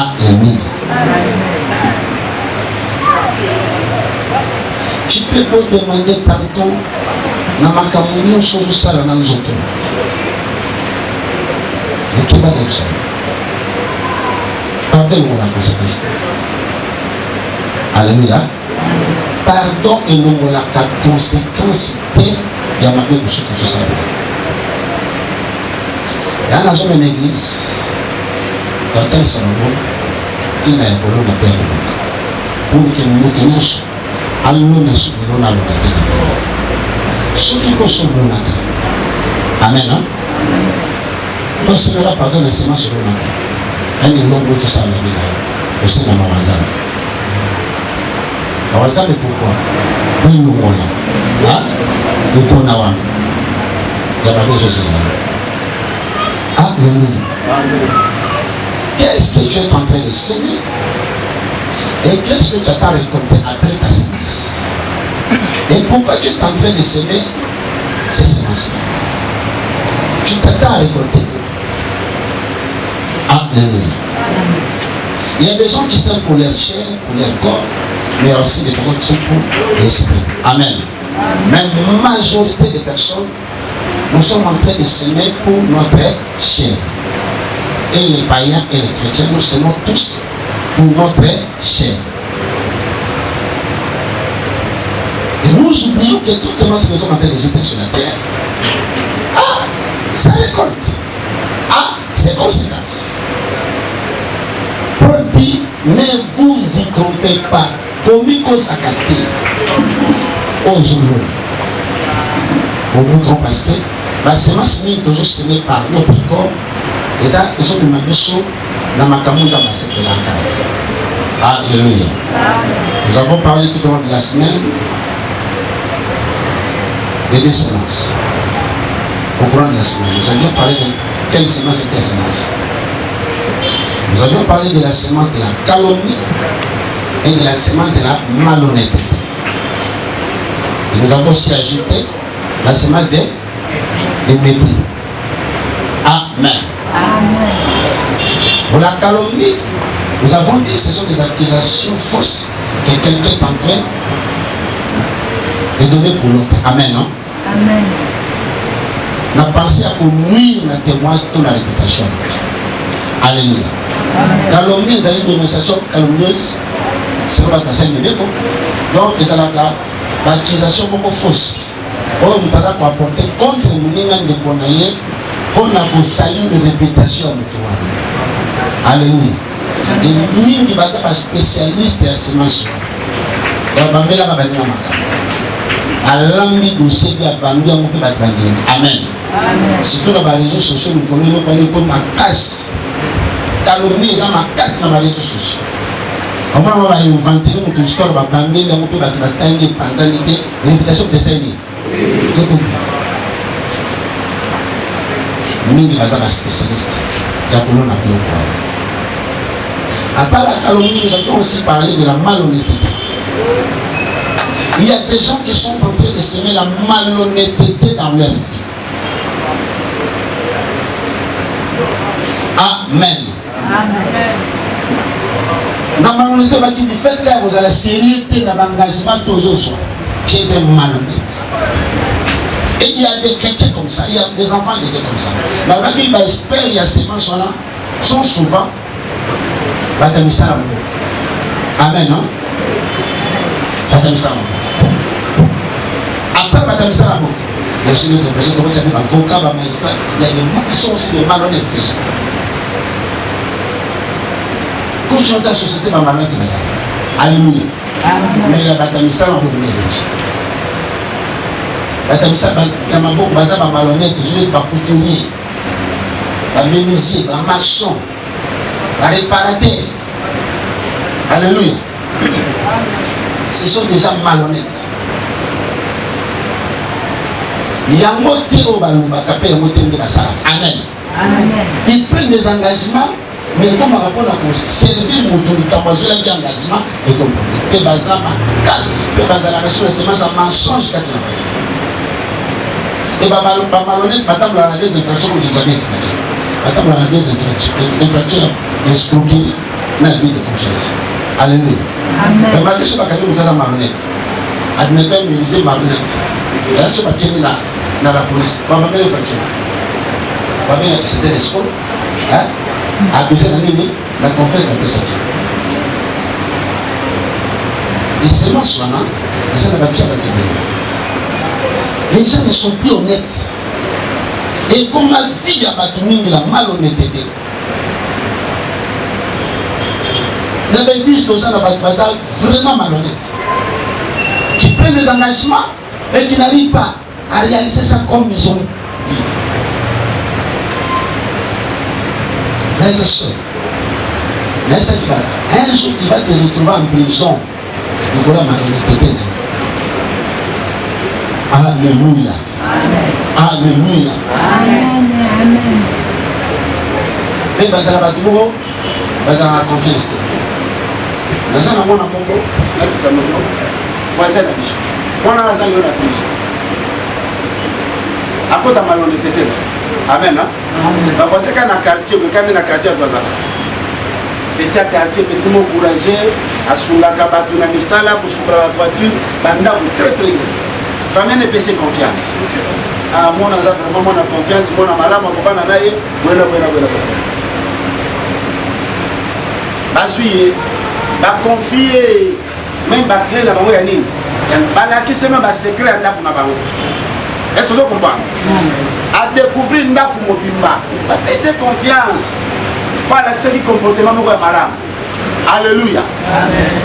Alléluia. Tu peux pas demander pardon dans ma communion sans ça dans les autres. Et qui va dire ça? Pardonnez-moi la conséquence. Alléluia. Pardon et non la conséquence de la main de ce que je sais. Et à la zone de l'église, dans tel salon, il y a un peu de paix. Pour que nous tenions allons nous souvenir de la localité. Ce qui est amen. On se verra pardon et c'est ma sur le nom. Elle est longue, il faut ça la vie. Au sein de ma wanzame. La wanzame, pourquoi? Pour nous voilà. Nous connaissons. Il y a pas de Jésus. Alléluia. Qu'est-ce que tu es en train de semer? Et qu'est-ce que tu as récolté après ta semence? Et pourquoi tu es en train de semer ces semences-là? Tu t'attends à récolter. Alléluia. Il y a des gens qui sèment pour leur chair, pour leur corps, mais il y a aussi des personnes qui sèment pour l'esprit. Amen. Mais la majorité des personnes, nous sommes en train de semer pour notre chair. Et les païens et les chrétiens, nous semons tous pour notre chair. Et nous oublions que toutes ces masses que nous sommes en train de jeter sur la terre, ça récolte. C'est conséquence. Paul dit, ne vous y trompez pas. Comico sakati. Aujourd'hui. Au bout grand parce que la semence mine toujours semée par notre corps. Et ça, ils sont de ma mission dans ma camoufle dans ma secte de la carte. Alléluia. Nous avons parlé tout au long de la semaine des deux semences. Au courant de la semaine, nous avions parlé de quelle semence était la semence. Nous avions parlé de la semence de la calomnie et de la semence de la malhonnêteté. Et nous avons aussi ajouté la semence des mépris. Amen. Pour la calomnie, nous avons dit que ce sont des accusations fausses que quelqu'un est en train de donner pour l'autre. Amen. Non? Amen. On a pensé à nuire le témoignage de la réputation. Alléluia. Calomnie, c'est une dénonciation calomnieuse. C'est ce qu'on va passer. Donc, c'est l'accusation beaucoup fausse. Oh, nous avons apporté contre nous, de Konaye, pour la saluer de réputation. Alléluia. Et nous, qui sommes des spécialistes de la sémence. Et on va mettre la bannière. Alambi dossier de la bannière, on peut battre la bannière. Amen. Surtout dans les réseaux sociaux, nous connaissons comme ma casse. Calomnie, c'est ma casse dans les réseaux sociaux. On va inventer notre histoire, on va bannière, on peut battre la bannière, réputation de Seigneur. Nous sommes des spécialistes. Il y a pour nous. À part la calomnie, nous avons aussi parlé de la malhonnêteté. Il y a des gens qui sont en train de semer la malhonnêteté dans leur vie. Amen. Dans la malhonnêteté, on va dire, faites que vous avez la sérieuxité dans l'engagement tous les jours. Tu es malhonnête. Et il y a des chrétiens comme ça, il y a des enfants qui sont comme ça. Dans la Bible, il y a ces gens-là, sont souvent Amen, non? Après Batamisaramo, il y a aussi d'autres personnes qui ont un avocat, un magistrat, il y a des gens qui sont aussi des malhonnêtes. Quand tu entends la société, ma malhonnête, c'est ça. Alléluia. Mais il y a Batamisaramo. Batamisaramo, il y a un malhonnête, je vais te faire continuer. Un menuisier, un maçon, un réparateur. Alléluia. Ce sont des gens malhonnêtes. Il y a un mot au Amen. Ils prennent des engagements, mais comme on rapport à servir mon tour de camoisole avec engagement et comme et bazama casse, et bazala sur la semence en mensonge katina. Et malhonnête, madame la des infractions que j'ai jamais expliqué. Madame la des infractions, escroquerie. na vie de confiance. Alléluia. Remarquez ce que vous avez marionnette. Admettez me lisez marionnette. Et là, ce papier est dans la police. Pas mal de factures. Pas bien, c'était l'escroc. Hein? A besoin de la confiance de sa vie. Et seulement ce moment, ça n'a pas fait avec les gens ne sont plus honnêtes. Et comme la vie a battu la malhonnêteté. Les bébés sont vraiment malhonnêtes. Qui prennent des engagements et qui n'arrivent pas à réaliser ça comme ils ont dit. Frères et sœurs, un jour tu vas te retrouver en prison. Nous voilà malhonnêteté. Alléluia. Alléluia. Amen. Mais bazala batumo, bazala la confiance. Dans un moment à Congo, là qui s'en occupe, voisin la biche. On a la yo la biche. À cause de malhonnêteté. Amen. Bah voici qu'un quartier, mais quand même un quartier doit ça. Petit quartier, petit mot courageux, à Soulaka Batuna Misala, pour soulever la voiture, banda très très bien. Famille ne peut se confiance. Ah, moi, on a vraiment mon confiance, moi, on a malade, mon copain, on a eu, voilà. Basuye, ba confier, même ba clé la bango yani. Ba la qui c'est même ba secret anda pour na bango. Est-ce que vous comprenez? À découvrir nda pour mobimba. Ba laisser confiance. Pas l'accès du comportement mo maram. Alléluia. Amen.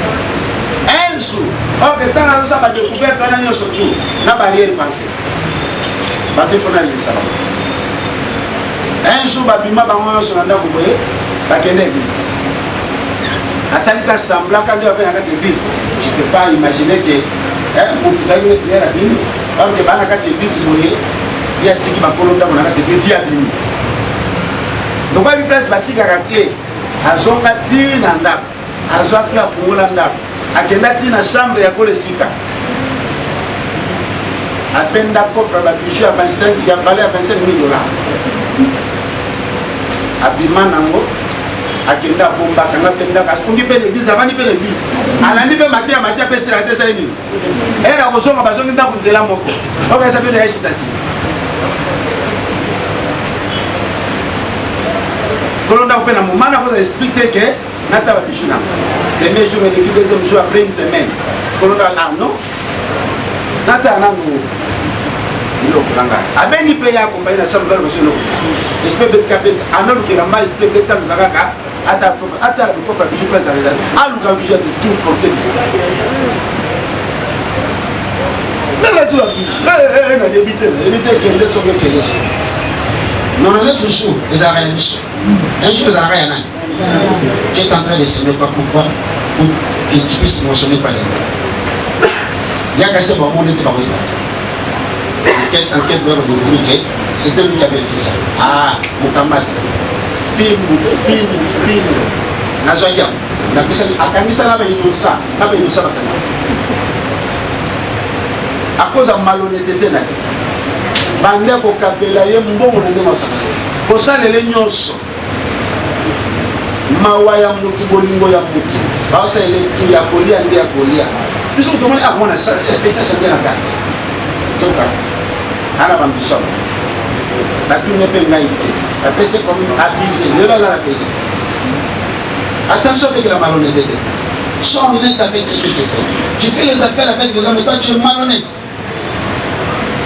Un jour, or que tant ça va découvrir quand on surtout na barrière pensée. Ba te fona le ça. Un jour ba bima bango sur nda ko boye, ba kende église. À Salika semblant quand Dieu a fait une église, je ne peux pas imaginer que mon frère est à Bimi, parce que dans la église, il y a des gens qui ont dans la église, il y a Bimi. Donc, il y a une place bâtie à la clé, à Zongati, Nanda, à Zouakla, Fumulanda, à Kenati, na chambre, et à Sika. À peine d'accord, la budget à 25, il y a valé à 25 000 $. À Bimanango. Akenda bomba kanga penda kaskungi pe l'église avant ni pe l'église ala ni pe matia pe sera te ça ni era kozonga bazongi nda kunzela moko oka ça pe de hesitation kolonda pe na momana ko expliquer que nata ba bishuna premier jour et deuxième jour après une semaine kolonda là non nata nanu ilo kulanga abeni pe ya kombaina na chambre de monsieur espèce de capet anolo ki ramba espèce de temps kaka ata le coffre que je place dans les années à l'occasion de tout porter des là tu vas biche na débiter qu'elle est sur que les non on est sous les arrêts un jour les arrêts là tu es en train de semer pas pourquoi pour que tu puisses mentionner par les il y a cassé bon on était pas enquête de découvrir que c'était lui qui avait fait ça. Ah, mon camarade. Film. Nazoya. Na bisa akangisa na ba inusa bakana. À cause de malhonnêteté na. Bande ko kabela ye mbongo na ndema sa. Ko salele nyonso. Mawaya mutu bolingo ya mutu. Ba salele tu ya kolia ndi ya kolia. Biso to moni akona sa peta sa tena kati. Toka. Ala bambisho. La tout ne peut pas être. La PC comme abusé. Le là la PC. Attention avec la malhonnêteté. Sois honnête avec ce que tu fais. Tu fais les affaires avec les gens, mais toi tu es malhonnête.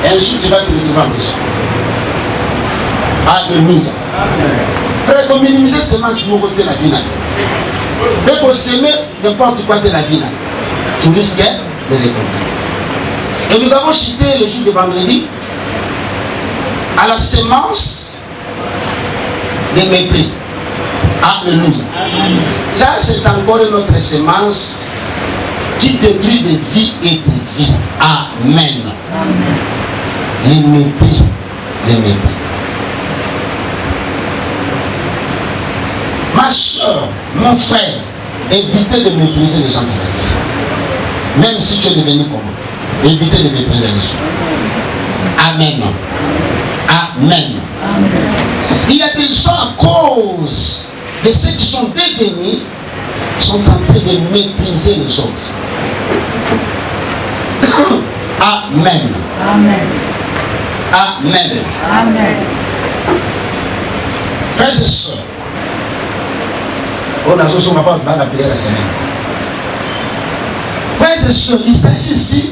Et un jour tu vas te retrouver en prison. Alléluia. Frère, comme minimiser seulement si vous votez la vie. Dès qu'on s'aimait n'importe quoi de la vie, tu risques de récolter. Et nous avons cité le jour de vendredi à la semence de mépris. Alléluia. Ça, c'est encore une autre semence qui détruit des vies et des vies. Amen. Les mépris. Ma soeur, mon frère, évitez de mépriser les gens de la vie. Même si tu es devenu comme eux, évitez de mépriser les gens. Amen. Il y a des gens à cause de ceux qui sont devenus, sont en train de mépriser les autres. Amen. Amen. Amen. Amen. Frères et sœurs, on a ce qu'on va pas la prière la semaine. Frères et sœurs, il s'agit ici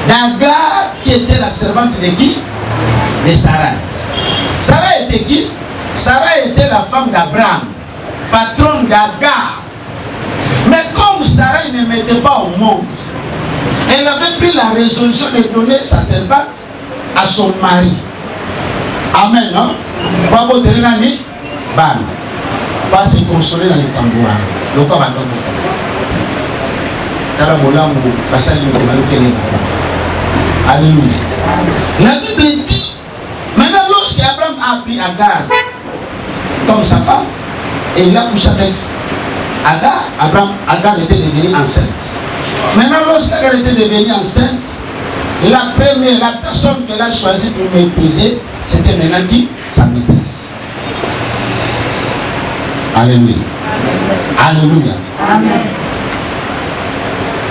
d'Agar qui était la servante de qui? De Sarah. Sarah était qui? Sarah était la femme d'Abraham, patronne d'Agar. Mais comme Sarah ne mettait pas au monde, elle avait pris la résolution de donner sa servante à son mari. Amen, non? Pas beau de l'année, ban. Pas se consoler dans les tambours. Le corps va donner. Alléluia. La Bible dit, maintenant lorsqu'Abraham a pris Agar comme sa femme, et il a couché avec Agar, Agar était devenue enceinte. Maintenant lorsqu'Agar était devenue enceinte, la personne qu'elle a choisie pour m'épouser, c'était maintenant qui? Sa maîtresse. Alléluia. Alléluia. Amen.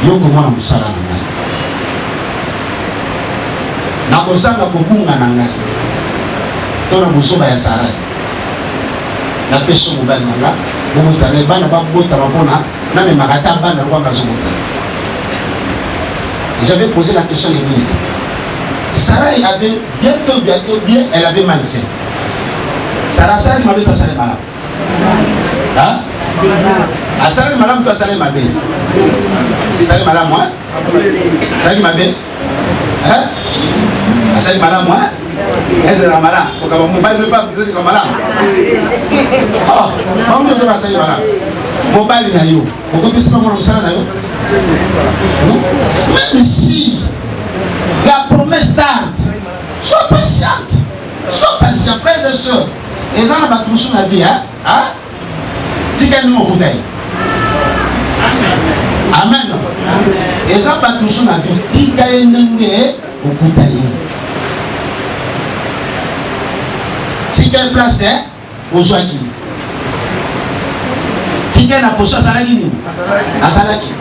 Yoko mwana musala na ngai. Nakozanga kobunga na ngai. Tona musoba ya Sarai. Na peso mobali na ngai. Bomota na bana babota mabona na me makata bana rwanga zobota. J'avais posé la question à l'église. Sarai avait bien fait ou bien elle avait mal fait. Sarah qui m'avait passé les malades. Hein? Ah, ça les malades, toi, ça les malades. Ça les malades, moi? Ça les malades? Hein? Ah, ça les malades, moi? Est-ce que c'est la malade? Pour que mon mobile ne pas dire comme malade. Oh, comment vous avez ça les malades? Mobile n'a eu. Pourquoi vous ne savez pas mon salaire n'a eu? Même si la promesse tarde, sois patiente. Sois patient, frères et sœurs. Les gens n'ont pas tout sur la vie, hein? Tika nous au bouteille. Amen. Les gens n'ont pas tout sur la vie. Tika nous au bouteille. Tika est placé au Joaki. Tika n'a pas ça à Salaki. À Salaki.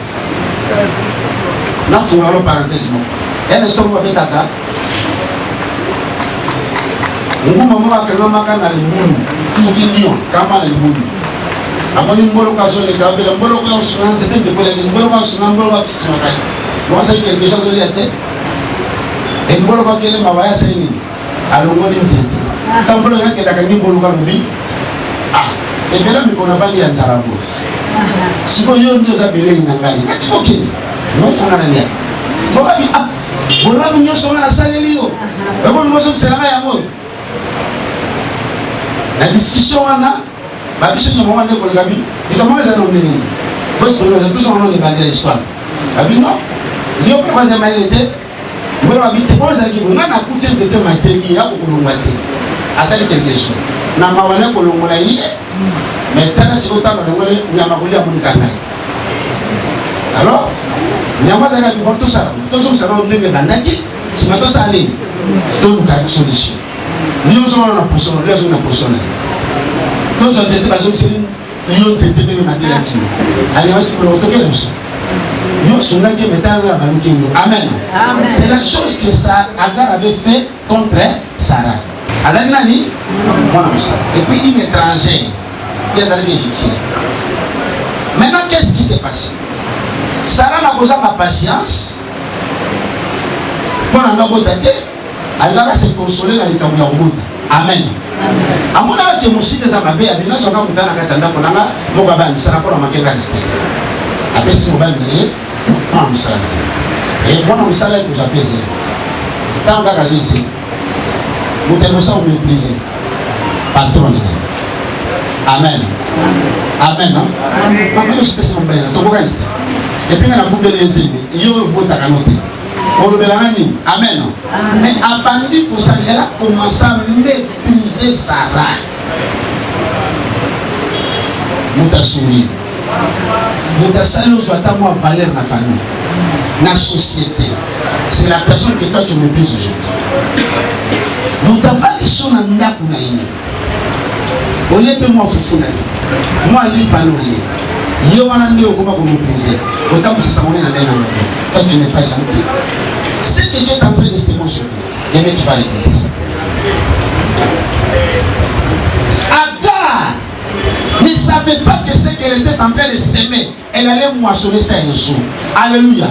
Là, il faut avoir parenthèse. Elle est sur le Bétaka. Mungu mama kama makana limundu kuzukinyo kama limundu amoni mbolo kazo le kabela mbolo ko sunga c'était de kola mbolo ko sunga mbolo ko fitima kai moi c'est quelque chose de lié et mbolo ko kele mabaya seni alongo ni nzete tambolo yake dakangi mbolo ko rubi et bien là mais qu'on a pas lié nzarabo siko yo ndio za bele inangai ati kokini no funga na lia boka bi bola munyo songa na salelio ebo ngoso selanga ya moyo. La discussion on a, la discussion de moment de Gabi, et comment ça nous mène? Parce que nous avons tous en train de l'histoire. Gabi non, il y a pas de mal été. Moi habite pas ça qui vous n'a pas coûté c'était matériel il y a beaucoup de matériel. À ça quelque chose. Na mawale ko longola yi. Mais tana si autant na longola nyama ko ya munikanga. Alors, nyama za Gabi pour tout ça. Tout ça on ne ngandaki, si mato ça aller. Donc nous avons une solution. Nous sommes en position, nous sommes en position. Quand j'étais pas jeune, c'est nous c'était bien matériel qui. Allez, on se prend autant que nous. Nous sommes là qui maintenant la balukingo. Amen. C'est la chose que ça Agar avait fait contre Sarah. Azagnani, voilà ça. Et puis une étrangère, il y a des Égyptiens. Maintenant, qu'est-ce qui s'est passé? Sarah n'a pas de patience. Pour la noble elle va se consoler dans les camps de Amen. Amona que musike za mabe abina songa mutana katanda konanga mokaba nsana pour makenga respect. Apesi mobile ne pas musala. Et moi on sala que j'appelle. Tant ka jisi. Mutelo sa on mépriser. Patron. Amen. Amen. Mama yo spesi mobile to bokanti. Et puis na bubele nzimbe yo bota kanote. Amen. Mais Abandi elle a commencé à mépriser Sarah. Moutasouri. Moutasali aux attentes valeur na famille, na société. C'est la personne que toi tu méprises aujourd'hui. Moutavali son ndaku na yé. Olepe moi fufu na yé. Moi li panoli. Yo wana ndio comment vous mépriser. Autant que ça mon dans toi tu n'es pas gentil. Ce que Dieu est en train de se manger, les mecs qui vont récupérer ça. Agar ne savait pas que ce qu'elle était en train de s'aimer, elle allait moissonner ça un jour. Alléluia.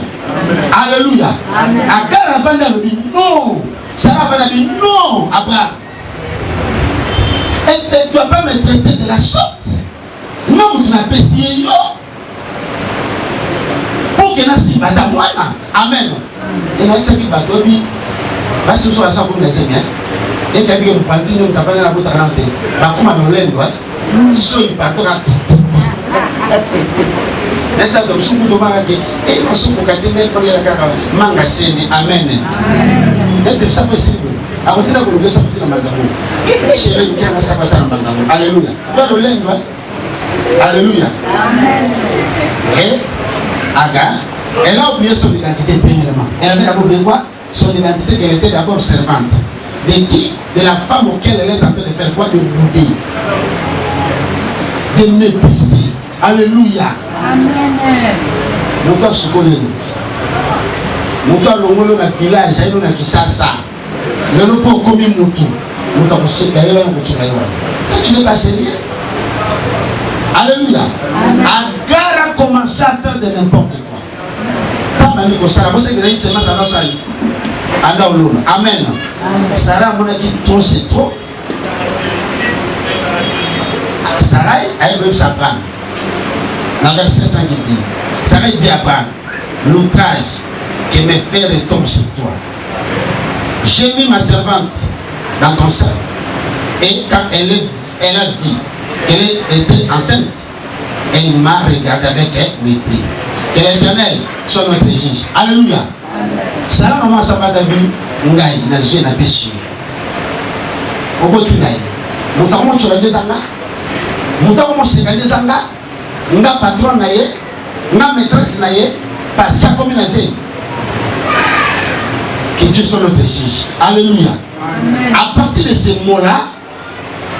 Alléluia. Agar avant de dire non. Sarah va dire non, Abraham. Elle ne doit pas me traiter de la sorte. Non, tu n'as pas essayé. Pour que nasi bata mwana. Amen. Et moi c'est qui bato bi. Ba si so la sa ko na se bien. Et que bien panti nous t'avons la boîte à rentrer. Ba kuma no lendo so il partora. Nessa comme sous de manga et on sous ko kate me fole la kaka manga seni. Amen. Et ça fait si. A côté là ko le ça petit na manzango. Chérie qui a sa fata na manzango. Alléluia. Ba no lendo. Alléluia. Amen. Et Agar, elle a oublié son identité premièrement. Elle avait d'abord oublié quoi? Son identité qu'elle était d'abord servante. De qui? De la femme auquel elle est en train de faire quoi? De bouder. De mépriser. Alléluia. Amen. Nous sommes sur le nous sommes dans le village, nous sommes dans Kishasa. Nous sommes pas comme Moutou. Nous sommes sur le village, nous sommes là. Tu n'es pas sérieux? Alléluia. Agar a commencé à faire de n'importe quoi. Tant même que Sarah, vous savez que c'est ça dans sa vie. Amen. Sarah, mon ami, trop c'est trop. Sarah, elle veut s'apprendre. Dans verset 5, il dit Sarah dit à Abraham, l'outrage que mes frères retombe sur toi. J'ai mis ma servante dans ton sein. Et quand elle a vu qu'elle était enceinte, elle m'a regardé avec mépris. Que l'Éternel soit notre juge. Alléluia. Sarah maman Sabadabi, Ngai, n'a jamais péché. Au bout de l'année, mon temps mon sur les anga, mon temps mon c'est les anga, n'a patron naïe, n'a maîtresse naïe, parce qu'il y a comme une azé. Que Dieu soit notre juge. Alléluia. À partir de ces mots-là,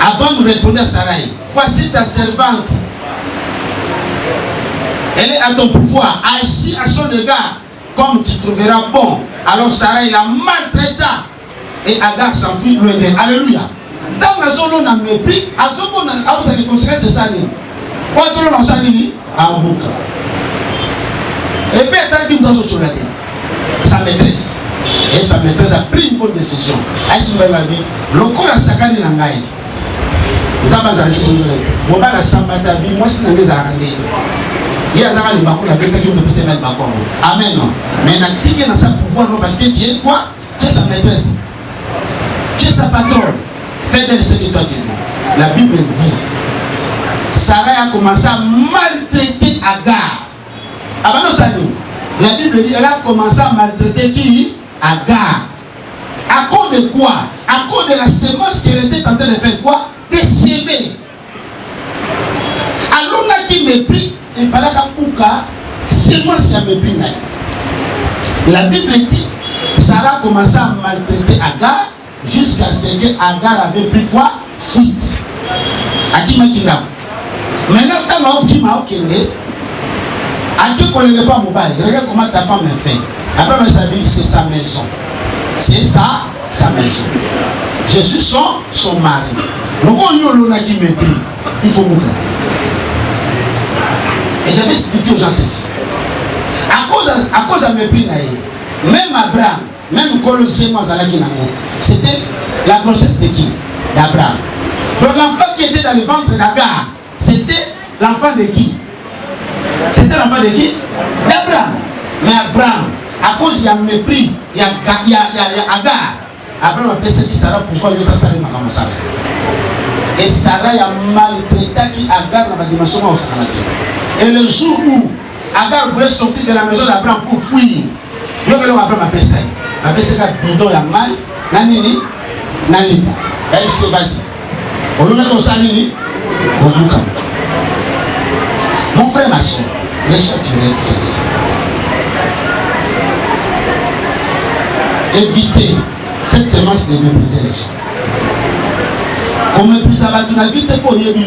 Abraham répondait à Sarai, voici ta servante. Elle est à ton pouvoir. Agis à son égard comme tu trouveras bon. Alors Sarai la maltraita et Agar s'enfuit loin d'elle. Alléluia. Dans la zone où on a mépris, à ce moment où on a les conséquences de ça, on a zone où on a dit à Obuka. Et puis elle a dit dans son chocolat. Sa maîtresse. Et sa maîtresse a pris une bonne décision. Elle s'est dit, le corps a sakani nangai. Nous avons la chose de l'eau. Moi, la sambata, moi, c'est un des arrangés. Il y a un des bakous, la bête qui me pousse le bakou. Amen. Mais la tique dans sa pouvoir, parce que tu es quoi? Tu es sa maîtresse. Tu es sa patronne. Fais d'elle ce que toi tu veux. La Bible dit Sarah a commencé à maltraiter Agar. Avant de ça, la Bible dit elle a commencé à maltraiter qui? Agar. À cause de quoi? À cause de la semence qu'elle était en train de faire quoi? De s'aimer. Alors on a qui mépris, il fallait qu'un bouca semence à mépris. La Bible dit Sarah a commencé à maltraiter Agar jusqu'à ce que Agar avait pris quoi? Fuite. À qui m'a dit là? Maintenant, quand on m'a dit à qui ne connaît pas mobile, regarde comment ta femme est faite. Après, on s'est dit c'est sa maison. C'est ça, sa maison. Je suis son mari. Donc, on y a qui mépris. Il faut mourir. Et je vais expliquer aux gens ceci. À cause de mépris, même Abraham, même Colossiens, c'était la grossesse de qui? D'Abraham. Donc, l'enfant qui était dans le ventre d'Agar, c'était l'enfant de qui? C'était l'enfant de qui? D'Abraham. Mais Abraham, à cause il y a mépris, il y a Agar. Abraham a pensé que Sarah pouvait lui passer ma camarade. Et Sarah a maltraité qui Agar dans la dimension où ça. Et le jour où Agar voulait sortir de la maison d'Abraham pour fuir, il y a Abraham a pensé. Il a pensé que bidon y a mal, nanini, nanini. Elle s'est vas-y. On l'a comme ça nini, on l'a. Mon frère, ma soeur, laisse-moi te dire ceci. Évitez cette semence de mépriser les gens. Comme méprise à la vie, tu peux y aller.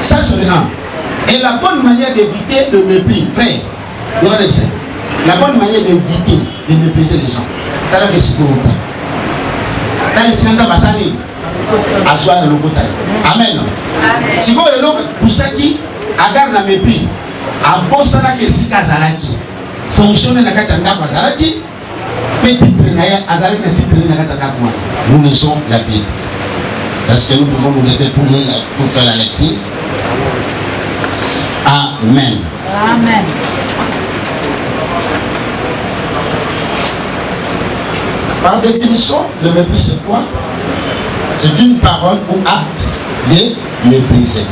Ça, c'est le nom. Et la bonne manière d'éviter le mépris, frère, la bonne manière d'éviter de mépriser les gens, c'est la sécurité. Amen. Si vous avez l'homme pour ça qui agarde la mépris, à Bossana qui est Kazalaki, fonctionne dans la Kachanda Kazalaki, petit traîneur, Azalaki n'a pas traîné dans la Kachanda. Nous lisons la Bible. Parce que nous pouvons nous lever pour faire la lecture. Amen. Amen. Par définition, le mépris c'est quoi? C'est une parole ou acte de mépriser.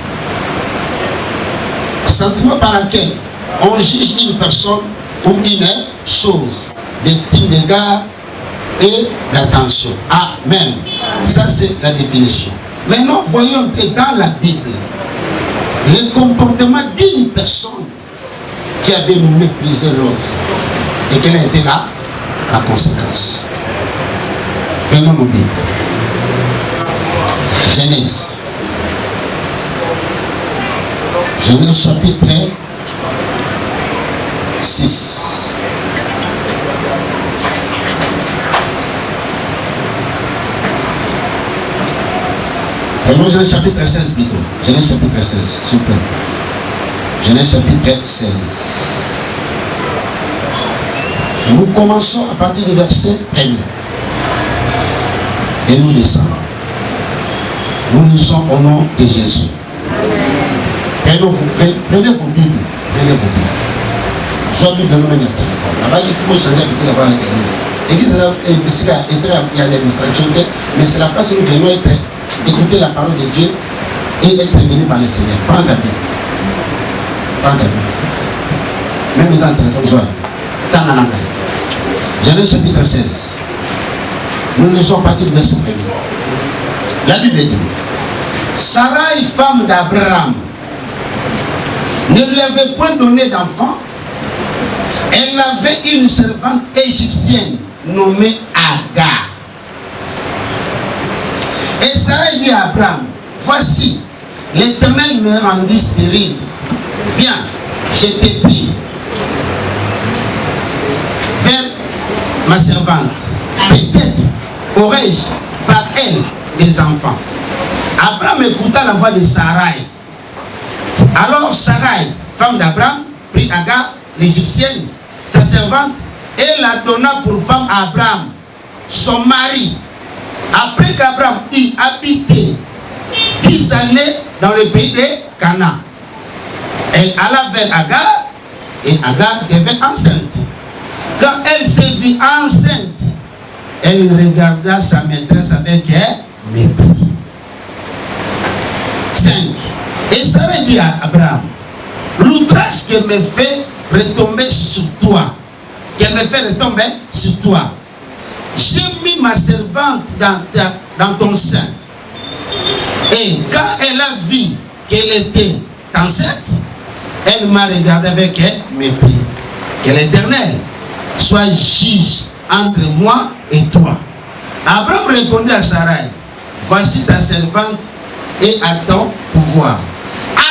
Sentiment par lequel on juge une personne ou une chose d'estime, d'égard et d'attention. Amen. Ça c'est la définition. Maintenant, voyons que dans la Bible, le comportement d'une personne qui avait méprisé l'autre et quelle a été là la conséquence. Prenons nos Bibles. Genèse. Genèse chapitre 6. Prenons Genèse chapitre 16 plutôt. Genèse chapitre 16, s'il vous plaît. Genèse chapitre 16. Nous commençons à partir du verset 1. Et nous descendons. Nous lisons au nom de Jésus. Prenez vos Bibles. Prenez vos Bibles. Je vais vous donner un téléphone. Là-bas, il faut changer un petit peu avec l'église. L'église, il y a des distractions, mais c'est la place où nous venons écouter la parole de Dieu et être béni par le Seigneur. Prends ta Bible. Prends ta Bible. Même vous avez un téléphone, joie. Tant en anglais. Genèse chapitre 16. Nous lisons à partir du verset 1. La Bible dit: Sarai, femme d'Abraham, ne lui avait point donné d'enfant. Elle avait une servante égyptienne nommée Agar. Et Sarai dit à Abraham: Voici, l'Éternel me rendit stérile. Viens, je te prie, vers ma servante. Peut-être aurais-je par elle des enfants. Abraham écouta la voix de Sarai. Alors Sarai, femme d'Abraham, prit Agar, l'Égyptienne, sa servante, et la donna pour femme à Abraham, son mari. Après qu'Abraham eut habité 10 années dans le pays de Canaan, elle alla vers Agar, et Agar devint enceinte. Quand elle se vit enceinte, elle regarda sa maîtresse avec mépris. 5. Et Sarah dit à Abraham: l'outrage qu'elle me fait retomber sur toi, j'ai mis ma servante dans ton sein. Et quand elle a vu qu'elle était enceinte, elle m'a regardé avec mépris. Que l'Éternel soit juge entre moi et toi. Abraham répondit à Sarai: voici ta servante et à ton pouvoir.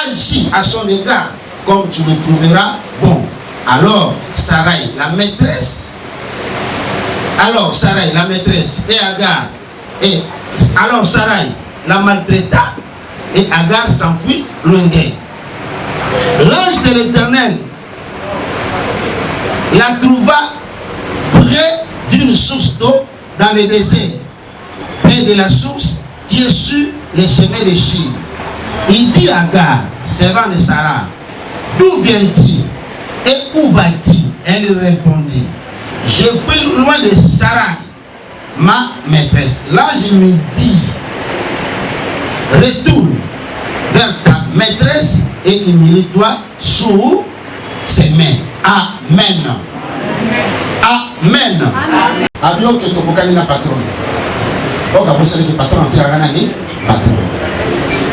Agis à son égard comme tu le trouveras bon. Alors Sarai, la maîtresse, et Agar, alors Sarai la maltraita et Agar s'enfuit loin d'elle. L'ange de l'Éternel la trouva près d'une source d'eau dans le désert, près de la source qui est sur le chemin de Chine. Il dit à Agar, servant de Sarah: d'où viens-tu et où vas-tu? Elle répondit: je fais loin de Sarah, ma maîtresse. L'ange lui dit: retourne vers ta maîtresse et humilie-toi sous ses mains. Amen. Amen. Avion que tu as na patron. Donc, vous savez que patron patron.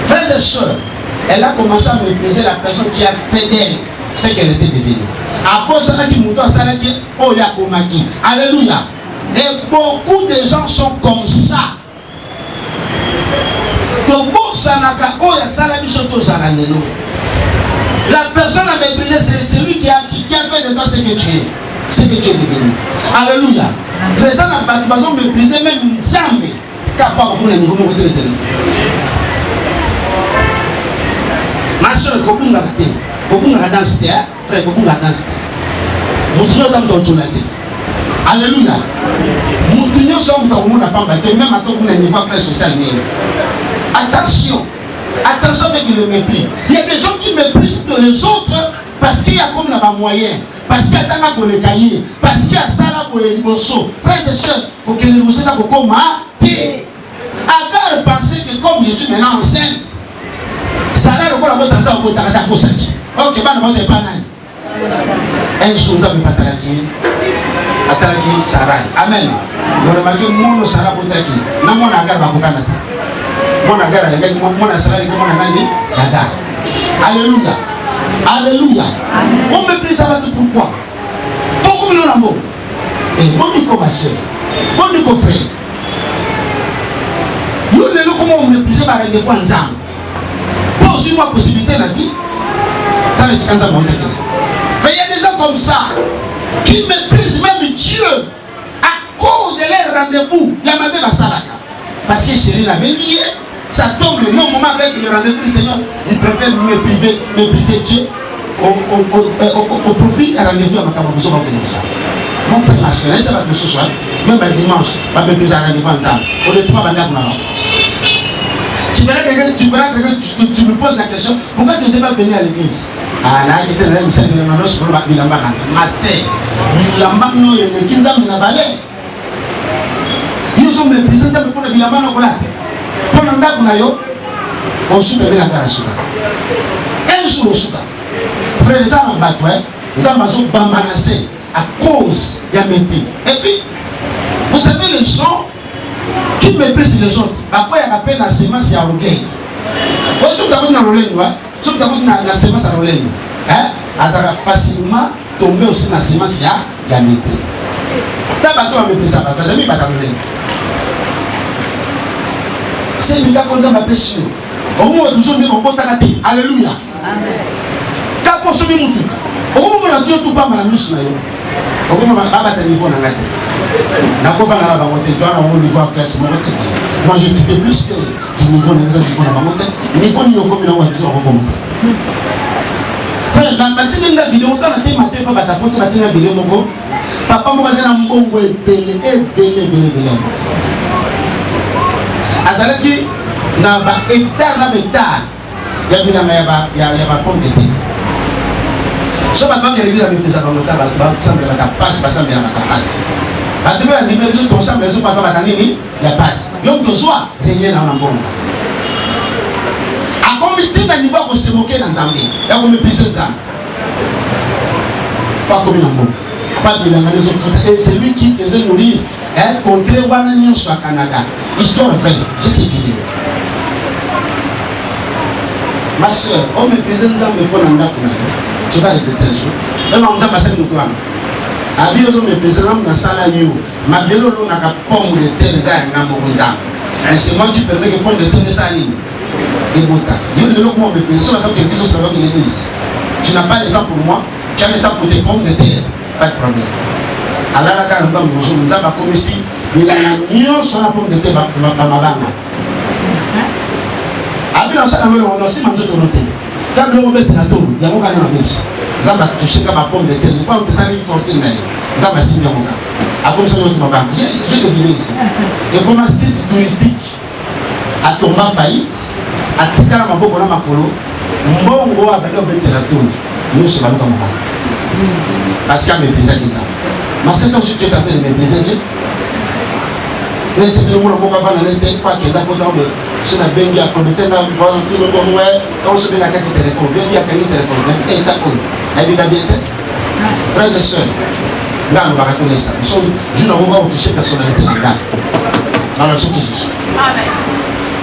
Frères et sœurs, elle a commencé à mépriser la personne qui a fait d'elle ce qu'elle était devenue. Alléluia. Et beaucoup de gens sont comme ça. La personne à mépriser, c'est celui qui a fait de toi ce que tu es. Ce que tu es devenu. Alléluia. Frère, ça n'a pas de mépriser même une zambe. Car pas beaucoup de niveau de l'église. Ma soeur, Kobunga Kate. Kobunga danse, frère, Kobunga danse. Moutino dans ton tonalité. Alléluia. Moutino sommes dans le monde à Pambaté, même à ton niveau très social. Attention. Attention avec le mépris. Il y a des gens qui méprisent les autres parce qu'il y a comme un moyen, parce qu'il y a tanga pour les cahiers, parce qu'il y a ça là pour les bossos. Frères et sœurs, pour que les bossos ça pour comme Agar pensait que comme je suis maintenant enceinte, ça là le corps la boîte en pour t'arrêter à cause qui. Ok, bah ne pas nan. Un jour nous avons pas attaqué Sarai. Amen. Vous remarquez mon Sarah Botaki. Non mon agar va kokana. Mon agar mon Sarah mon nani agar. Alléluia. Alléluia. On méprise ça pourquoi? Beaucoup de l'amour. Et bon dit comme ma soeur. Bon dit comme frère. Vous ne le comment on méprise par les fois ensemble. Pour suivre la possibilité de la vie. Dans les scandales mondiaux. Il y a des gens comme ça qui méprisent même Dieu à cause de leur rendez-vous. Il y a même la salaka. Parce que chérie l'avait dit, ça tombe le moment avec le rendez-vous du Seigneur. Il préfère mépriser Dieu au profit d'un rendez-vous à ma camarade. Mon frère, ma soeur, ça va être ce soir, même un dimanche, va mépriser un rendez-vous ensemble. On ne peut pas vendre maintenant. Tu verras quelqu'un, tu me poses la question, pourquoi tu n'es pas venu à l'église? Ah là, il était là, il s'est dit, ma sœur, il y a 15 ans, il a valé. Ils ont méprisé, ça me prend bilamba no kola. Pendant là, on a yo, on soutient la gare suka. Un jour au suka. Frère, ça on bat toi, ça m'a so bamanassé à cause de mépris. Et puis, vous savez les gens qui méprisent les autres. Après, il y a peine à sémence à orgueil. Vous savez d'abord dans le lendemain, vous savez d'abord dans la sémence à l'olène. Hein? Ça va facilement tomber aussi dans la sémence à mépris. T'as pas toi mépris ça, parce que j'ai mis pas dans l'olène. C'est le gars qu'on a ma sûr. Au moment où nous sommes en bon temps, alléluia. Quand on se met mon truc, au moment où on a dit tout pas mal à nous, au moment où on a battu niveau dans la tête. N'a pas fait la monter, toi, on niveau à classe, moi je dis plus que du niveau dans les niveaux dans la monter. Niveau ni au comme il a dit on recommande. Frère, dans la matinée de la vidéo, on a dit matin pas battre pour la matinée de la vidéo mon go. Papa moi j'ai un bon goût belé. Azalaki na ba hectare na hectare ya bila ya ba pomme de terre. So ba quand il y a des gens qui ba semble ba passe ba semble ba passe. Ba tu veux animer tout ton semble so ba ba nini ya passe. Donc que soit rien na mbongo. A comité na niveau ko se moquer dans Zambie. Ya ko mépriser Zambie. Pas comme na mbongo. Pas de la maison foot. Et c'est lui qui faisait nourrir contre Wananion sur le Canada. Histoire vraie, j'ai ces vidéos. Ma soeur, on me présente dans mes points en tu vas répéter un jour. Et on va passer nous toi. Abi on me présente dans la salle yo. Ma belle on a pomme de terre ça na moronza. Et c'est moi qui permet que pomme de terre ça ni. Et bota. Yo le comment me présente sur la quelque chose ça va qui l'église. Tu n'as pas le temps pour moi, tu as le temps pour tes pommes de terre. Pas de problème. Alors là quand on va nous ça va comme ici. Il a un sur la pomme de terre ma banga. Abi on ça on aussi manger de noter. Quand on met la tour, il y a mon gars dans la bêtise. Ça va toucher comme ma pomme de terre. Pourquoi on te sali fortune mais ça va signer mon gars. À comme ça notre banga. J'ai deviné ici. Et comme un site touristique a tombé en faillite, a tika na maboko na makolo, mbongo a belo bete la tour. Nous c'est pas comme ça. Parce qu'il y a mes plaisirs qui ça. Mais c'est quand tu es tenté de mépriser Dieu. Mais c'est que le monde va pas l'été, pas que d'accord, mais c'est la bengue à commettre dans le volonté, le bon ouais, on se met à quatre téléphones, bengue à quel téléphone, et t'as quoi? La vie d'habitude. Frères et sœurs, là on va raconter ça. Je ne vais pas vous toucher personnalité dans le gars. Dans le son qui je suis.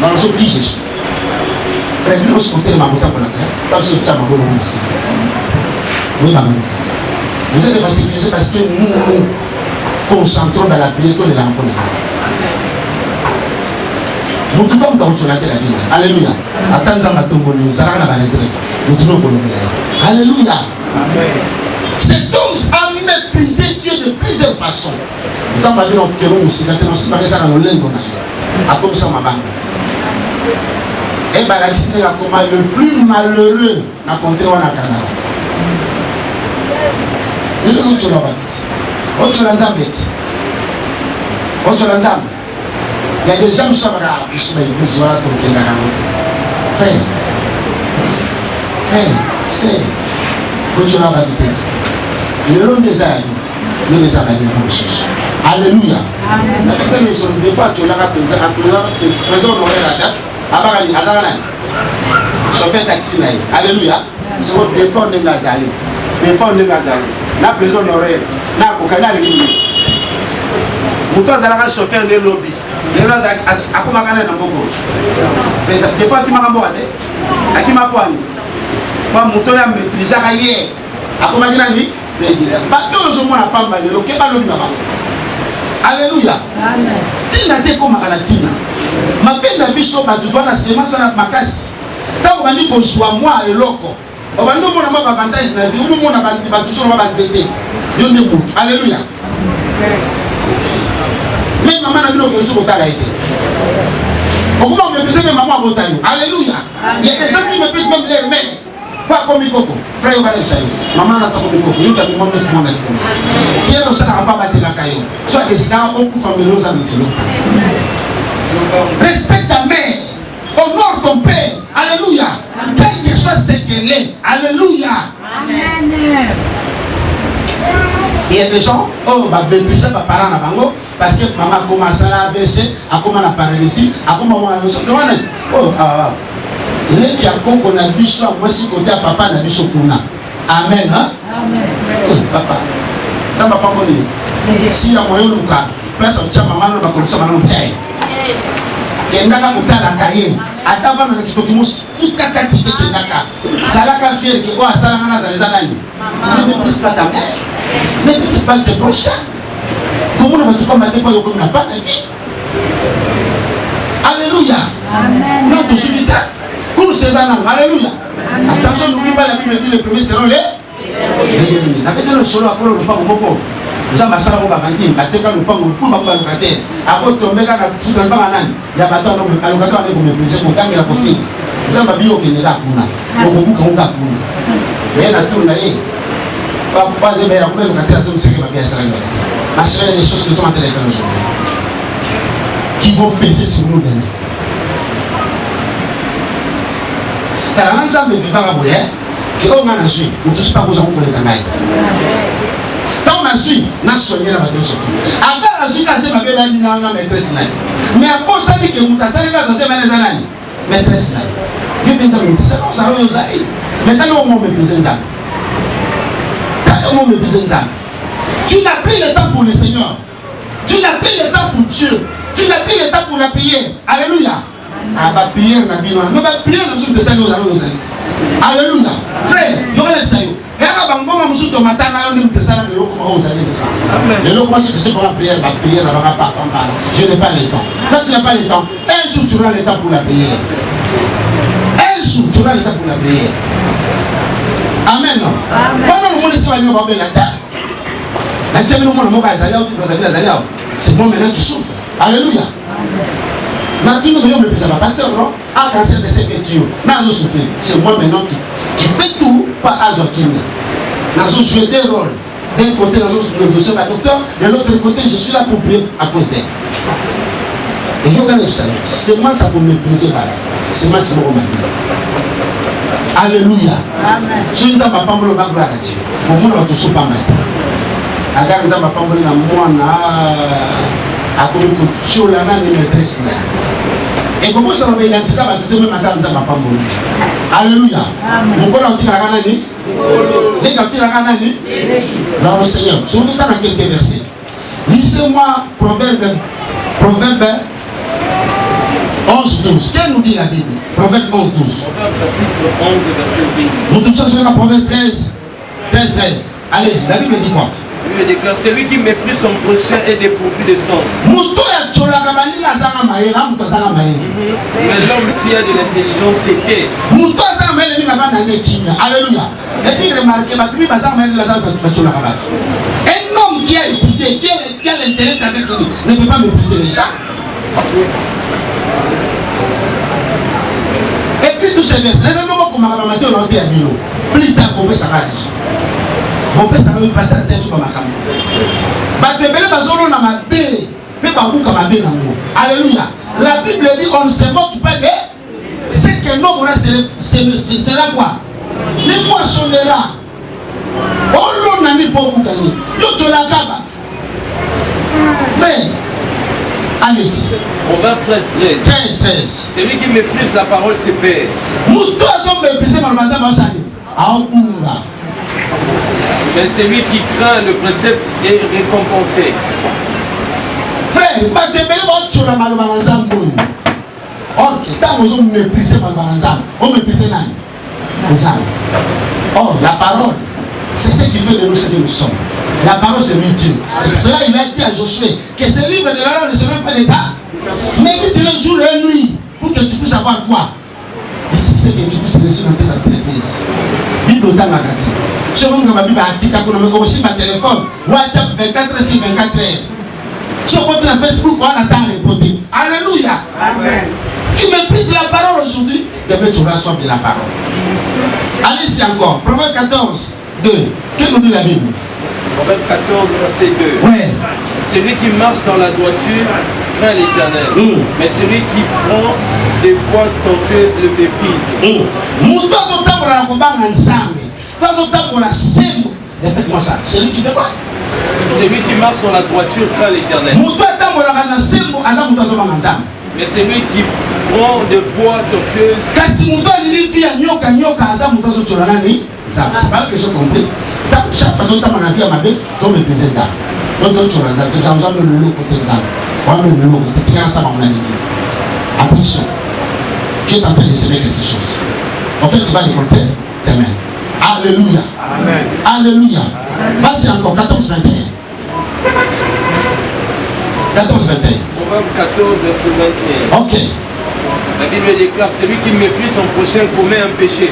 Dans le son qui je suis. Frère, nous sommes côté de ma bouteille pour la terre, pas sur le tien, ma bonne ici. Oui, maman. Vous allez faciliter parce que nous nous concentrons dans la prière de l'enfant. Mutu comme quand tu l'as dit la vie. Alléluia. Attends à ton bonheur. Ça n'a pas réservé. Mutu non bonheur. Alléluia. Cet homme a méprisé Dieu de plusieurs façons. Nous avons vu dans le Kéron aussi. Quand on s'est marié ça dans le lingot. A comme ça ma banque. Et bien l'accident le plus malheureux n'a compté au Canada. Les autres tu l'as bâti. Autre l'ensemble. Autre l'ensemble. Il y a des gens qui sont là, qui sont là, qui sont là, qui sont là. Frère, c'est, quand tu l'as bâti, le rôle des aïeux, ne les a pas dit comme chose. Alléluia. Des fois, tu l'as présent honoraire à date, à Azarana. Chauffeur taxi, alléluia. C'est votre défense de Gazali. Défense de Gazali. La prison honoraire, la cocaïne, vous avez un chauffeur de lobby. Les gens à comment gagner dans beaucoup. Des fois, qui m'a remboursé, à qui m'a poigné. Moi, mon tour a méprisé hier. À comment gagner président. Bateau, je m'en ai pas mal. Le Québec, le Naba. Alléluia. Tina te comme à la Tina. Ma peine d'habitude, tu dois la sémence sur ma casse. Tant qu'on dit qu'on soit moi et l'autre. On va nous montrer un avantage dans la vie. On va nous montrer un avantage. Dieu ne bouge. Alléluia. Même maman n'a dit que je suis au travail. Pourquoi on me dit que maman est au travail? Alléluia. Il y a des gens qui me disent même les mères. Pas comme Mikoko. Frère, on va le saluer. Maman n'a pas comme Mikoko. Il y a des gens qui m'ont dit. Fier de ça, on ne va pas battre la caillou. Soit des gens qui ont famille aux amis de l'autre. Respecte ta mère. Honore ton père. Alléluia. Quelle que soit ce qu'elle est. Alléluia. Amen. Il y a des gens, oh, bah, mépriser ma parent à Bango, parce que maman a commencé à AVC, a commencé à paralysie, a commencé à oh, les qui a qu'on a bichou, moi si côté à papa n'a bichou kuna. Amen, hein? Amen. Papa, ça va pas mourir. Si il y a moyen de faire, place au tchama, maman n'a pas connu ça, maman n'a pas. Kendaka mutala kaye atava na kitokimus fika kati kendaka salaka fier que o asala na zalizanani ne plus pas ta mère ne plus pas tes prochains comment on va te combattre pour qu'on n'a pas de vie. Alléluia. Amen. Non tout subit pour ces années. Alléluia. Attention, n'oublie pas la Bible dit les premiers seront les ennemis. La Bible le solo après le pas beaucoup. Ça m'a salé au baganti, à te le pan pour ma locataire. À côté de Mega, tu ne pas un an. Il y a pas de locataire avec mes prisons, mon gang et la profil. Ça m'a dit au Kenya Puna. Au bout qu'on a Puna. Mais la tour n'a pas de meilleur locataire, c'est ce qui m'a bien salé. Ma soeur, il y a des choses que tu m'as téléphoné aujourd'hui qui vont peser sur nous demain. Car l'ensemble vivant à Boyer, qui on a su, nous ne sommes pas aux amours de l'État. On a su, on a soigné la matin surtout. Après, on a su que c'est ma belle amie, la maîtresse. Mais après, ça dit que vous avez salé quand c'est ma maîtresse. Dieu peut dire, c'est non, ça va nous aller. Mais t'as le moment de mépriser ça. T'as le moment de mépriser ça. Tu n'as plus le temps pour le Seigneur. Tu n'as plus le temps pour Dieu. Tu n'as plus le temps pour la prière. Alléluia. Ah, bah, prière, n'a pas besoin. Mais bah, prière, nous sommes des saluts aux alliés. Alléluia. Frère, il y aura des saluts. Je n'ai pas le temps. Quand tu n'as pas le temps, un jour tu auras le temps pour la prière. Un jour tu auras le temps pour la prière. Amen. C'est moi maintenant qui souffre. Alléluia. Pasteur, non? Un cancer de ses pétios. C'est moi maintenant qui fait tout par Azokim. Nous avons joué des rôles. D'un côté, nous avons négocié ma docteur, de l'autre côté, je suis là pour prier à cause d'elle. Et c'est moi ça pour mépriser là. C'est moi c'est mon mari. Alléluia. Je ne sais pas pour le gloire à Dieu. Pour moi, on va tout pas mal. Agar nza mapamboli na mwana akomiko chola na ni maîtresse na. Et comment ça va identifier ba tout même agar nza mapamboli. Alléluia. Mukola utikaka nani? Les gars utikaka nani? Alors le Seigneur, je vous donne quelques versets. Lisez-moi Proverbe 11-12. Qu'est-ce que nous dit la Bible? Proverbe 11-12. Nous tous sommes sur la Proverbe 13. Allez-y, la Bible dit quoi? Il déclare, celui qui méprise son prochain est dépourvu de sens. Mais l'homme qui a de l'intelligence, c'était. Alléluia. Et puis remarquez, un homme qui a étudié, qui a l'intellect avec lui, ne peut pas mépriser les gens. Et puis tous ces versets, les hommes comme Mamadou l'ont dit à Milo, plus tard qu'on peut s'arranger. On peut s'arranger parce que la tête sur ma caméra. Alléluia. La Bible dit on ne se moque pas de ce que l'homme sera quoi? Les poissonnera. On l'a mis pour vous gagner. Yo te la gaba. Frère, allez-y. Proverbe 13. Celui qui méprise la parole se perd. Mais celui qui craint le précepte est récompensé. Frère, ok, tant que vous méprisez on méprise oh, la parole, c'est ce qui fait de nous ce que nous sommes. La parole, c'est lui Dieu. C'est pour cela qu'il a dit à Josué que ce livre de la loi ne serait pas l'État. Mais il dit le jour et la nuit pour que tu puisses savoir quoi. Et c'est ce que tu puisses réussir dans tes entreprises. Bible dans ma gâte. Je vous ma Bible article, on a aussi ma téléphone. WhatsApp 24 sur 24 heures. Tu rentres dans Facebook, on attend les potés. Alléluia. Amen. Tu méprises la parole aujourd'hui, demain tu auras soif de la parole. Allez-y encore. Proverbe 14, 2. Que nous dit la Bible? Proverbe 14, verset 2. Ouais. Celui qui marche dans la droiture craint l'Éternel. Mais celui qui prend des voies tortueuses le méprise. Répète-moi ça. Celui qui fait quoi? Celui qui marche dans la droiture craint l'Éternel. Mais celui qui prend des voies tortueuses. C'est pas que j'ai compris. Chaque fois que tu as ma vie à ma vie, tu me méprises ça. Attention, tu es en train de semer quelque chose. Ok, tu vas récolter tes mains. Alléluia. Amen. Alléluia. Vas-y encore, 14, 21. 14, 21. Proverbe 14, verset 21. Ok. La Bible déclare, celui qui méprise son prochain commet un péché.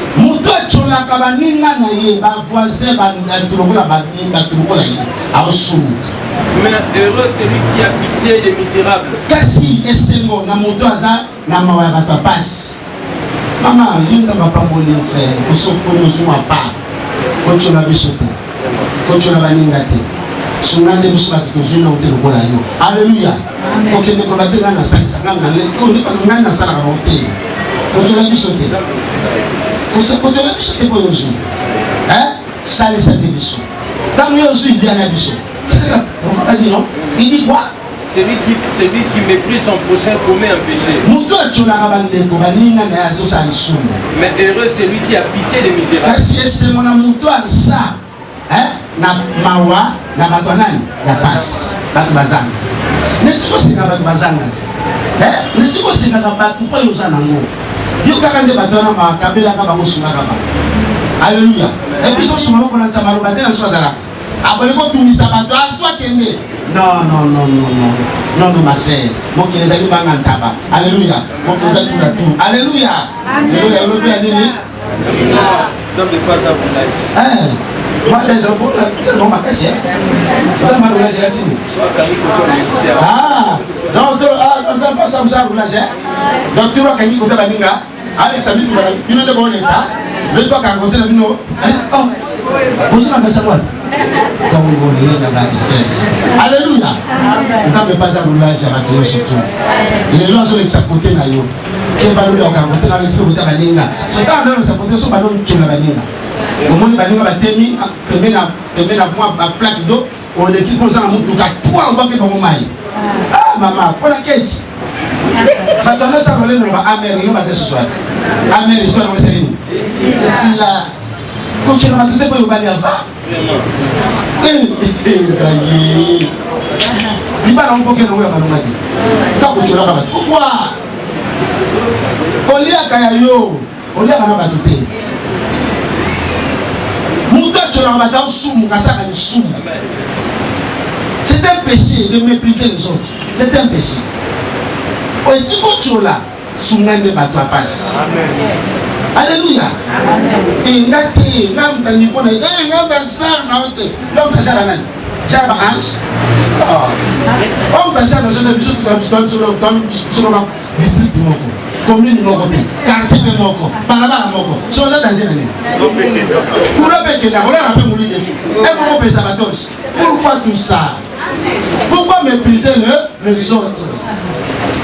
Mais heureux celui qui a pitié des misérables. Maman, il ne va pas mourir, frère. Vous sommes comme nous pas. Quand tu l'as bichoté, quand tu l'as ningate, sunga ne musu batuzuna utero bora yo. Alléluia. Ok, ne ko batega na salsa ngana le ko ni pas ngana sala ka monter. Quand tu l'as bichoté. Quand tu l'as bichoté pour yozu. Hein? Sale ça de bicho. Tant yozu il y a na bicho. C'est ça. On va dire non. Il dit quoi? Celui qui méprise son prochain commet un péché. Mais heureux celui qui a pitié des misérables. Alléluia. Et puis je suis non, ma sœur. Moi qui les ai dit, alléluia. Moi qui les ai dit, alléluia. Alléluia. Ça ne fait pas ça pour l'âge. Moi, les gens, non, ma question. Ça m'a roulé, j'ai dit. Ah, non, on ne pas ça, on s'est roulé. Donc, tu vois, quand il y a Baninga, allez, ça dit, il y a de bon état. Le doigt qu'a rencontré le vino. Oh, bonjour, ma sœur. Comme vous voulez dans la richesse. Alléluia. Nous n'avons pas un roulage à Dieu surtout. Les lois sont de sa côté. Qui est venu à rencontrer dans l'esprit de la Baninga. C'est quand on a sa côté sur le ballon de la Baninga. Au moment où la Baninga va terminer, permet la moi à flaque d'eau, on est qui concerne mon tout cas. Toi, on va que dans mon maille. Ah, maman, pour la cage. Maintenant, ça va aller dans la mer, il va se ce soir. Amen, l'histoire dans le Seigneur. C'est là. Quand tu as tout pour aller avant. Il va l'emporter dans le temps que tu l'as battu. Pourquoi? On lit à Kayayo, on lit à Manabatouté. Mouta tu l'as battu en soum, Kassaka de soum. C'est un péché de mépriser les autres. C'est un péché. Aussi kochola sungane bato passe. Alléluia. Et ngati ngam tani fona ngam ta sar na wote. Ngam ta sar nan. Sar ba ange. On ta sar no se biso tam district moko. Commune moko bi. Quartier moko. Balabala moko. So za danger nani. Pour que la on a fait mourir. Et comment pesa batos. Pourquoi tout ça? Pourquoi mépriser les autres?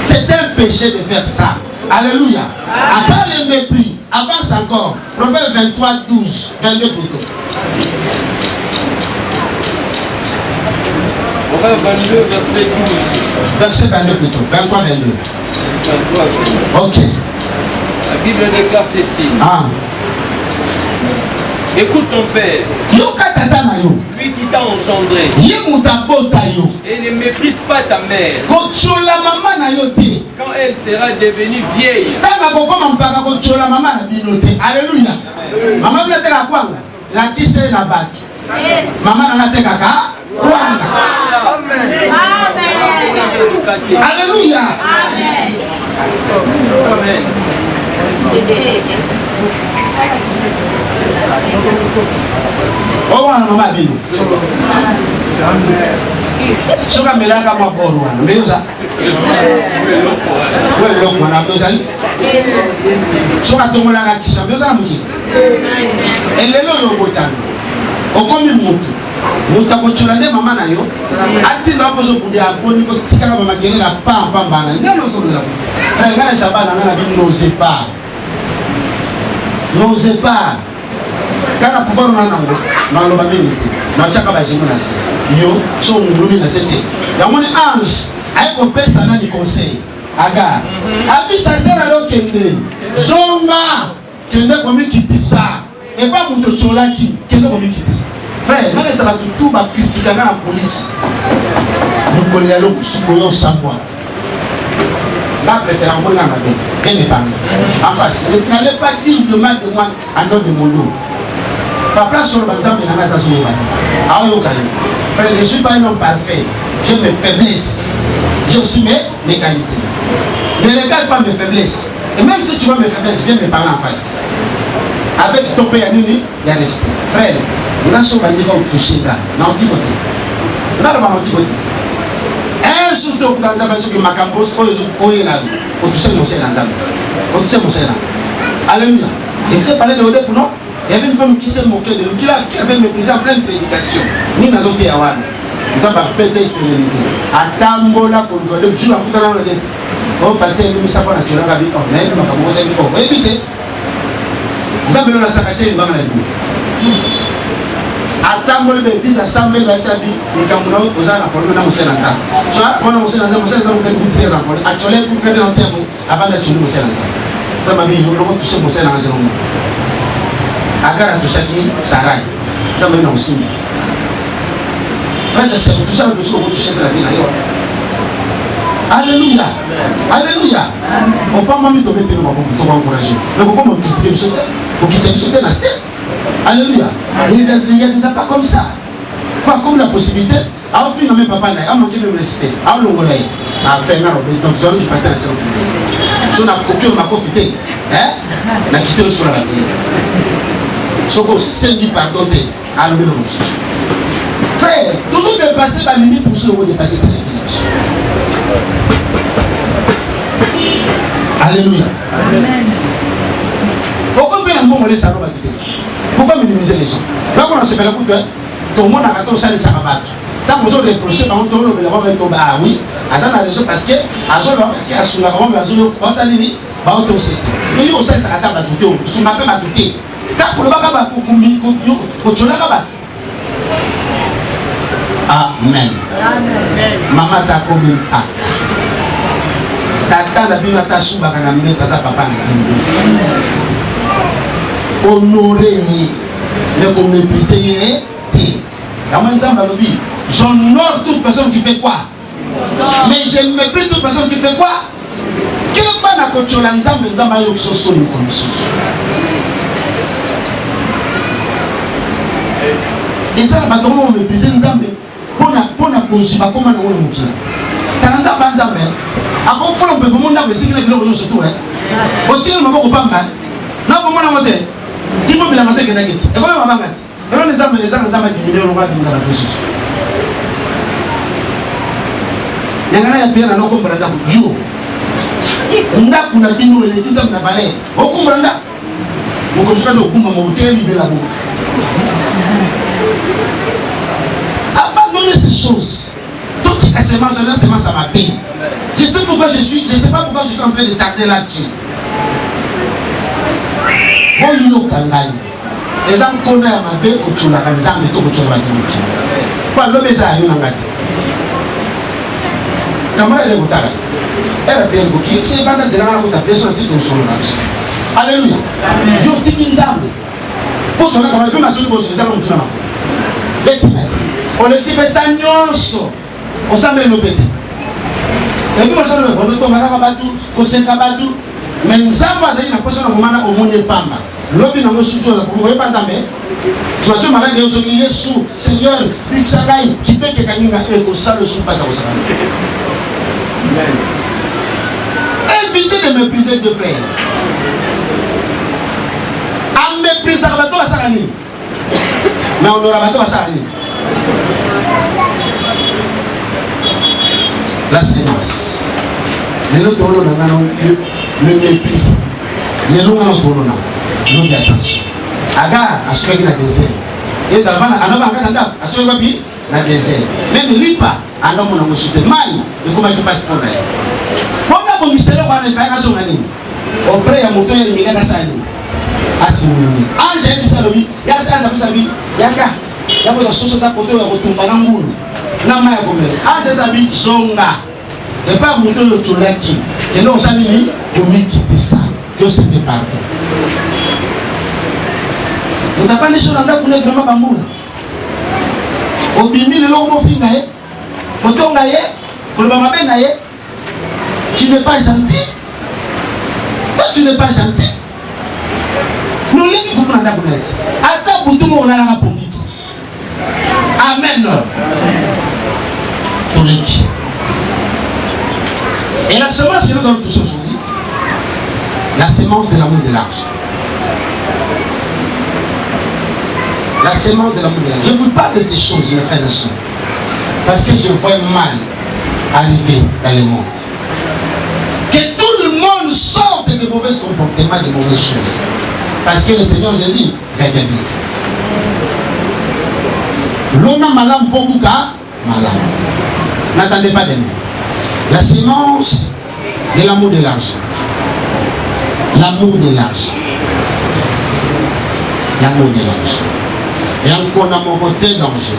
C'est un péché de faire ça. Alléluia. Après le mépris, avance encore. Proverbe 23, 12, 22 plutôt. Proverbe 22, verset 12. Verset 22 plutôt. 23, 22. 23, 22. Ok. La Bible déclare ceci. Ah. Écoute ton père, lui qui t'a engendré, et ne méprise pas ta mère quand elle sera devenue vieille. Alléluia. Maman la tisse na bac. Maman na tekaka kwanga. Amen. Alléluia. Amen. Amen. Oh, maman bino. Soka melaka maboro wana. Mbeuza. Wewe loko na mbeuza. Soka tongolaka kisa mbeuza na muki. Elelo yo botano. Okomi mutu. Mutu akochola nde mama na yo. Ati na bozo budia boni ko tikaka mama gelela pa bana. Ngalo zobela. Frère ngana sabana ngana bi n'osez pas. N'osez pas. Quand la pouvoir on a dans le babé na chaka ba jeno na se yo so ngulumi na sete ya moni ange ay ko pesa na ni conseil aga abi sa sera lo kende zonga kende ko mi kitisa e ba muto cholaki kende ko mi kitisa frère na ça va tout ba critique na police nous connait lo suko yo savoir la préférence moi na mabe elle n'est pas en face n'allez pas dire de mal de moi en nom de mon dos. Papa sur le bâtiment, il n'a pas sa souillée. Ah oui, frère, je ne suis pas un homme parfait. J'ai mes faiblesses. J'ai aussi mes qualités. Ne regarde pas mes faiblesses. Et même si tu vois mes faiblesses, viens me parler en face. Avec ton père, il y a respect. Frère, nous avons dit qu'on touche là, dans l'antiquité. Nous avons l'antiquité. Un surtout dans la maison qui m'a campos, on est là. On touche mon Seigneur. On touche mon Seigneur. Alléluia. Je ne sais parler de Odé pour nous. Il y avait une femme qui s'est moquée de lui, qui avait méprisé en pleine prédication. Nous n'avons pas Yawan. Nous avons pété spiritualité. À Tambola, pour le Dieu, à Koutana, oh, parce que nous savons que tu as vu, on a eu ma camarade, on va éviter. Nous avons eu la sacrée, nous avons eu. À Tambola, les bis à 100 000, les Camerounais, aux gens, pour nous, nous sommes en train. Tu vois, quand nous sommes en train, nous sommes en train de vous dire, à Tcholé, vous faites un terme avant de tuer, nous sommes en train. Ça m'a dit, nous avons touché mon Seigneur en zéro. Agara touchaki Sarai. Ça m'a dit aussi. Frère, je sais, tout ça, nous sommes touchés de la vie. Alléluia. Alléluia. On peut pas me tomber pour encourager. Mais pourquoi me critiquer, me sauter? Pour quitter me sauter, la scène. Alléluia. Il y a des affaires comme ça. Quoi, comme la possibilité, à au final, mes papas, à manquer le respect, à l'ongolais, à faire un robot, donc j'en ai passé la tête. Si on a aucun m'a profité, hein, on a quitté le sur la vie. Ce qu'on s'est dit pardonner, à l'homme de frère, toujours dépasser ma limite pour ceux qui ont dépassé ta limite. Alléluia. Pourquoi bien un bon les salons va quitter? Pourquoi minimiser les gens? Là, on a se fait la boucle, tout le monde a raté au sein de sa rabat. Tant que vous avez reproché, par contre, on va mettre au bas. Oui, à ça, on a raison parce que, à ce moment, parce qu'il y a sous la rampe, on s'en est bah, on aussi. Mais il y a aussi un attaque à tout, sous ma paix à tout. Tant que le bac Amen. Maman t'a commis à tata la bien ta souba kana mettre sa papa na honorer mais comme mépriser comment ça va le dire? J'honore toute personne qui fait quoi? Mais je méprise toute personne qui fait quoi? Que pas na kochola nzambe nzamba yo soso ni comme ça. Et ça va comment mépriser nzambe pona posiba comment na wona mukira. Tananza banzambe Ako folo mpe monda ko sikina biloko yo surtout hein. Otire maboko pamba. Na ko mona mote. Tipo bila mateke na kiti. E ko mama ngati. Elo nzamba nzamba diminuer lo ngati ngala position. Yangana ya pia na noko mbranda ko yo. Ndako na bino ele tuta na valer. Okumbranda. Moko msuka do kumba mo otire libela bo. Abandonnez ces choses. Tout ce que c'est ça m'a payé. Je sais pourquoi je sais pas pourquoi je suis en train de tarder là-dessus. Bon, il y a un les hommes qu'on a ma belle au tchou la kanzam et tout au tchou la kimuki. Quoi, l'homme est à Yonangati. Kamara le Boutara. Elle a bien bouqué. C'est pas dans la personne qui est sur le marché. Alléluia. Yo tikinzambe. Pour cela, quand même, ma solution, c'est ça mon tournant. On est si pétagnos. On s'en met le pété. Et puis, on s'en met le pété. On s'en met le pété. Mais nous avons une personne au monde de Pamba. L'homme n'a pas su faire pour ne pas t'amener. Tu vas se malade de Jésus, Seigneur, Pixagaï, qui peut que Kanina et que ça ne soit pas ça. Évitez de mépriser de frères. À mépriser à bateau à Sarani. Mais on aura bateau à Sarani. La séance. Les autres le mépris. Les noms ont tourné. L'eau d'attention. Aga, à ce qu'il y a désert. Et d'avant, à ce qu'il y a désert. Même l'IPA, à l'homme on a reçu de maille. Et comment il passe pour là. Pour la commission, on va faire un son année. Auprès de mon tour, il y a un sani. Assimilé. Angèle Salobi, il y a un Salobi, il y a un cas. Il y a un sauce à côté, il y a un retour à l'amour. Nama ya komela. Angèle Salobi, zonga. Et pas mon tour de Tolaki. Et non, ça n'est pas pour lui quitter ça. Que c'est départé. Vous n'avez pas les choses dans le monde vraiment pas moule. Au bimi le long mon fils naïe, au ton naïe, pour le maman naïe, tu n'es pas gentil. Toi tu n'es pas gentil. Nous les qui vous prenez la boulette. Attends pour tout le monde on a la pommite. Amen. Toleki. Et la semence que nous allons toucher aujourd'hui, la semence de l'amour de l'argent. La semence de l'amour de l'argent. Je vous parle de ces choses, mes frères et sœurs, parce que je vois mal arriver dans le monde. Que tout le monde sorte de mauvais comportements, de mauvaises choses. Parce que le Seigneur Jésus revient vite. L'on a malam beaucoup qu'à malam. N'attendez pas de nous. La semence de l'amour de l'argent. L'amour de l'argent. L'amour de l'argent. Et encore dans mon côté danger.